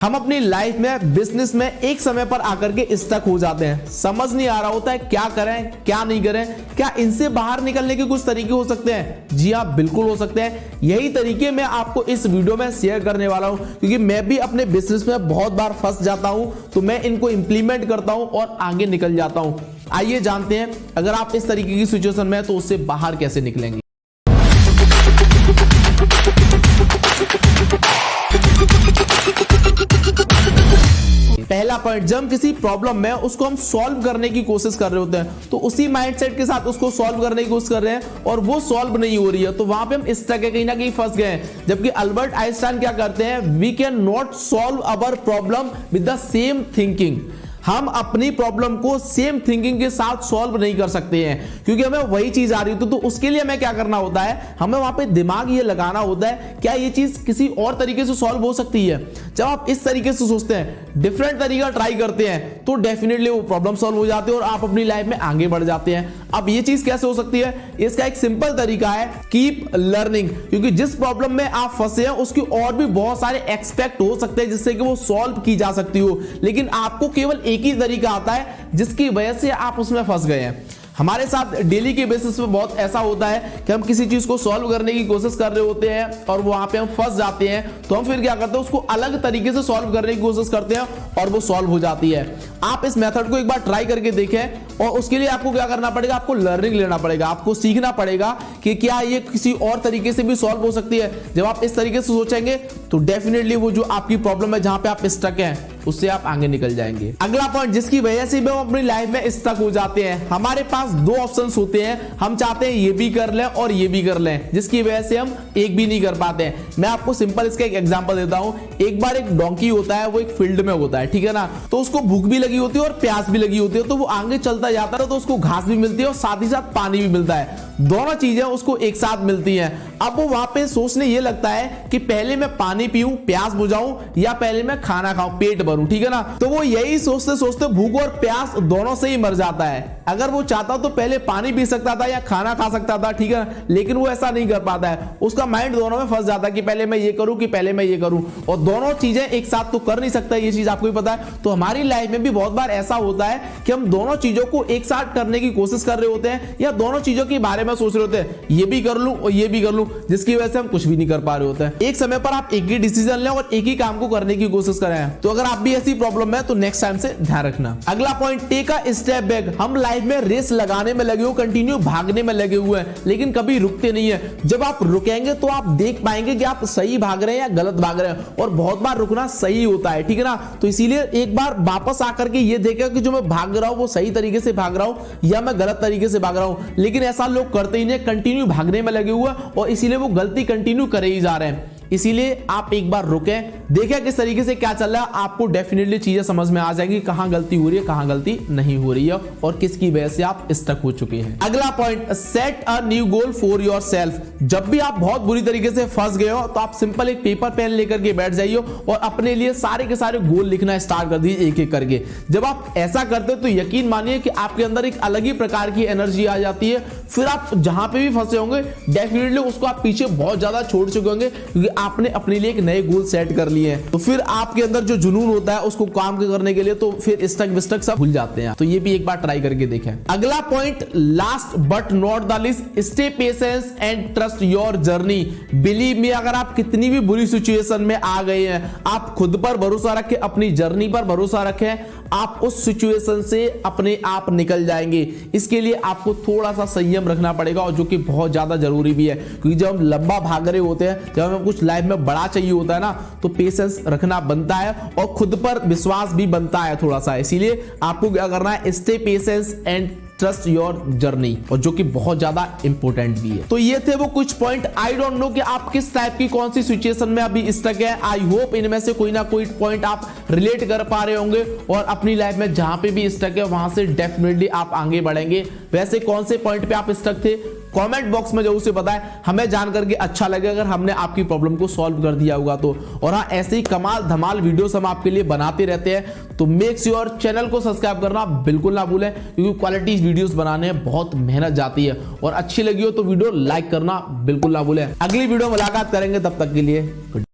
हम अपनी लाइफ में बिजनेस में एक समय पर आकर के स्टक हो जाते हैं, समझ नहीं आ रहा होता है क्या करें क्या नहीं करें। क्या इनसे बाहर निकलने के कुछ तरीके हो सकते हैं? जी हाँ, बिल्कुल हो सकते हैं। यही तरीके मैं आपको इस वीडियो में शेयर करने वाला हूं, क्योंकि मैं भी अपने बिजनेस में बहुत बार फंस जाता हूं, तो मैं इनको इंप्लीमेंट करता हूं और आगे निकल जाता हूं। आइए जानते हैं, अगर आप इस तरीके की सिचुएशन में हैं तो उससे बाहर कैसे निकलेंगे। पहला पॉइंट, जब हम किसी प्रॉब्लम में उसको हम सॉल्व करने की कोशिश कर रहे होते हैं, तो उसी माइंडसेट के साथ उसको सॉल्व करने की कोशिश कर रहे हैं और वो सॉल्व नहीं हो रही है, तो वहां पे हम स्टक है, कहीं ना कहीं फंस गए हैं। जबकि अल्बर्ट आइंस्टाइन क्या करते हैं, we can not solve our problem with the same thinking. हम अपनी प्रॉब्लम को सेम थिंकिंग के साथ सॉल्व नहीं कर सकते हैं, क्योंकि हमें वही चीज आ रही होती है। तो उसके लिए हमें क्या करना होता है, हमें वहां पे दिमाग ये लगाना होता है, क्या ये चीज किसी और तरीके से सॉल्व हो सकती है। जब आप इस तरीके से सोचते हैं, डिफरेंट तरीका ट्राई करते हैं, तो डेफिनेटली वो प्रॉब्लम सॉल्व हो जाती है और आप अपनी लाइफ में आगे बढ़ जाते हैं। अब ये चीज कैसे हो सकती है, इसका एक सिंपल तरीका है, कीप लर्निंग। क्योंकि जिस प्रॉब्लम में आप फंसे हैं उसकी और भी बहुत सारे एक्सपेक्ट हो सकते हैं जिससे कि वो सॉल्व की जा सकती हो, लेकिन आपको केवल एक ही तरीका आता है जिसकी वजह से आप उसमें फंस गए हैं। हमारे साथ डेली के बेसिस पे बहुत ऐसा होता है कि हम किसी चीज को सॉल्व करने की कोशिश कर रहे होते हैं और वहां पे हम फंस जाते हैं, तो हम फिर क्या करते हैं, उसको अलग तरीके से सॉल्व करने की कोशिश करते हैं और वो सॉल्व हो जाती है। आप इस मेथड को एक बार ट्राई करके देखें और उसके लिए आपको क्या करना पड़ेगा, आपको लर्निंग लेना पड़ेगा, आपको सीखना पड़ेगा कि क्या ये किसी और तरीके से भी सॉल्व हो सकती है। जब आप इस तरीके से सोचेंगे तो डेफिनेटली वो जो आपकी प्रॉब्लम है, जहां पे आप स्टक हैं, उससे आप आगे निकल जाएंगे। अगला पॉइंट, जिसकी वजह से भी हम अपनी लाइफ में स्टक हो जाते हैं, हमारे पास दो ऑप्शंस होते हैं, हम चाहते हैं ये भी कर लें और ये भी कर लें, जिसकी वजह से हम एक भी नहीं कर पाते हैं। मैं आपको सिंपल इसका एक एग्जांपल देता हूं। एक बार एक डोंकी होता है, वो एक फील्ड में होता है, ठीक है ना, तो उसको भूख भी लगी होती है और प्यास भी लगी होती है, तो वो आगे चलता जाता है, तो उसको घास भी मिलती है और साथ ही साथ पानी भी मिलता है। दोनों चीजें उसको एक साथ मिलती हैं। अब वो वहां पे सोचने ये लगता है कि पहले मैं पानी पीऊं, प्यास बुझाऊं, या पहले मैं खाना खाऊं, पेट भरूं, ठीक है ना। तो वो यही सोचते सोचते भूख और प्यास दोनों से ही मर जाता है। अगर वो चाहता तो पहले पानी पी सकता था या खाना खा सकता था, ठीक है, लेकिन वो ऐसा नहीं कर पाता है। उसका माइंड दोनों में फंस जाता है कि पहले मैं ये करूं कि पहले मैं ये करूं, और दोनों चीजें एक साथ तो कर नहीं सकता, ये चीज आपको भी पता है। तो हमारी लाइफ में भी बहुत बार ऐसा होता है कि हम दोनों चीजों को एक साथ करने की कोशिश कर रहे होते हैं, या दोनों चीजों के बारे में सोच रहे होते हैं, ये भी कर लूं और ये भी कर लूं, जिसकी वजह से हम कुछ भी नहीं कर पा रहे होते हैं। एक समय पर आप एक ही डिसीजन लें और एक ही काम को करने की कोशिश करें। तो अगर आप भी ऐसी प्रॉब्लम है तो नेक्स्ट टाइम से ध्यान रखना। अगला point, take a step back. हम लाइफ में रेस लगाने में लगे हो, कंटिन्यू भागने में लगे हुए हैं, लेकिन कभी रुकते नहीं है। जब आप रुकेंगे तो आप देख पाएंगे कि आप सही भाग रहे हैं या गलत भाग रहे हैं, और बहुत बार रुकना सही होता है, ठीक है ना। तो इसीलिए एक बार वापस आकर के ये देखा कि जो मैं भाग रहा हूं वो सही तरीके से भाग रहा हूं या मैं गलत तरीके से भाग रहा हूं। लेकिन ऐसा लोग करते ही नहीं, कंटिन्यू भागने में लगे हुए और इसीलिए वो गलती कंटिन्यू करे ही जा रहे हैं। इसीलिए आप एक बार रुकें, देखें किस तरीके से क्या चल रहा है, आपको डेफिनेटली चीजें समझ में आ जाएगी, कहां गलती हो रही है, कहां गलती नहीं हो रही है, और किसकी वजह से आप स्टक हो चुके हैं। अगला point, set a new goal for yourself. जब भी आप बहुत बुरी तरीके से फंस गए हो तो आप सिंपल एक पेपर पेन लेकर के बैठ जाइए और अपने लिए सारे के सारे गोल लिखना स्टार्ट कर दीजिए, एक एक करके। जब आप ऐसा करते हो तो यकीन मानिए कि आपके अंदर एक अलग ही प्रकार की एनर्जी आ जाती है। फिर आप जहां पे भी फंसे होंगे डेफिनेटली उसको आप पीछे बहुत ज्यादा छोड़ चुके होंगे, क्योंकि आपने अपने लिए एक नए गोल सेट कर लिए हैं। तो फिर आपके अंदर जो जुनून होता है उसको काम करने के लिए, तो फिर स्टक विस्टक सब भूल जाते हैं। तो ये भी एक बार ट्राई करके देखें। अगला point, last but not the least, stay patience and trust your journey. Believe me, अगर आप कितनी भी बुरी सिचुएशन में आ गए हैं, आप खुद पर भरोसा रखें, अपनी जर्नी पर भरोसा रखें, आप उस सिचुएशन से अपने आप निकल जाएंगे। इसके लिए आपको थोड़ा सा संयम रखना पड़ेगा, और जो कि बहुत ज्यादा जरूरी भी है, क्योंकि जब हम लंबा भाग रहे होते हैं, जब हमें कुछ लाइफ में बड़ा चाहिए होता है ना, तो पेशेंस रखना बनता है और खुद पर विश्वास भी बनता है थोड़ा सा। इसीलिए आपको क्या करना है, stay patience and trust your journey, और जो कि बहुत ज्यादा इंपॉर्टेंट भी है। तो ये थे वो कुछ पॉइंट। आई डोंट नो कि आप किस टाइप की कौन सी सिचुएशन में अभी स्टक है। आई होप इनमें से कोई ना कोई पॉइंट आप रिलेट कर पा रहे होंगे और अपनी लाइफ में जहां पे भी स्टक है वहां से डेफिनेटली आप आगे बढ़ेंगे। वैसे कौन से पॉइंट पे आप स्टक थे, कमेंट बॉक्स में जरूर से बताएं, हमें जान करके अच्छा लगे अगर हमने आपकी प्रॉब्लम को सॉल्व कर दिया होगा तो। और हाँ, ऐसे ही कमाल धमाल वीडियोस हम आपके लिए बनाते रहते हैं, तो मेक श्योर चैनल को सब्सक्राइब करना बिल्कुल ना भूलें, क्योंकि क्वालिटी वीडियोस बनाने में बहुत मेहनत जाती है। और अच्छी लगी हो तो वीडियो लाइक करना बिल्कुल ना भूलें। अगली वीडियो मुलाकात करेंगे, तब तक के लिए गुड।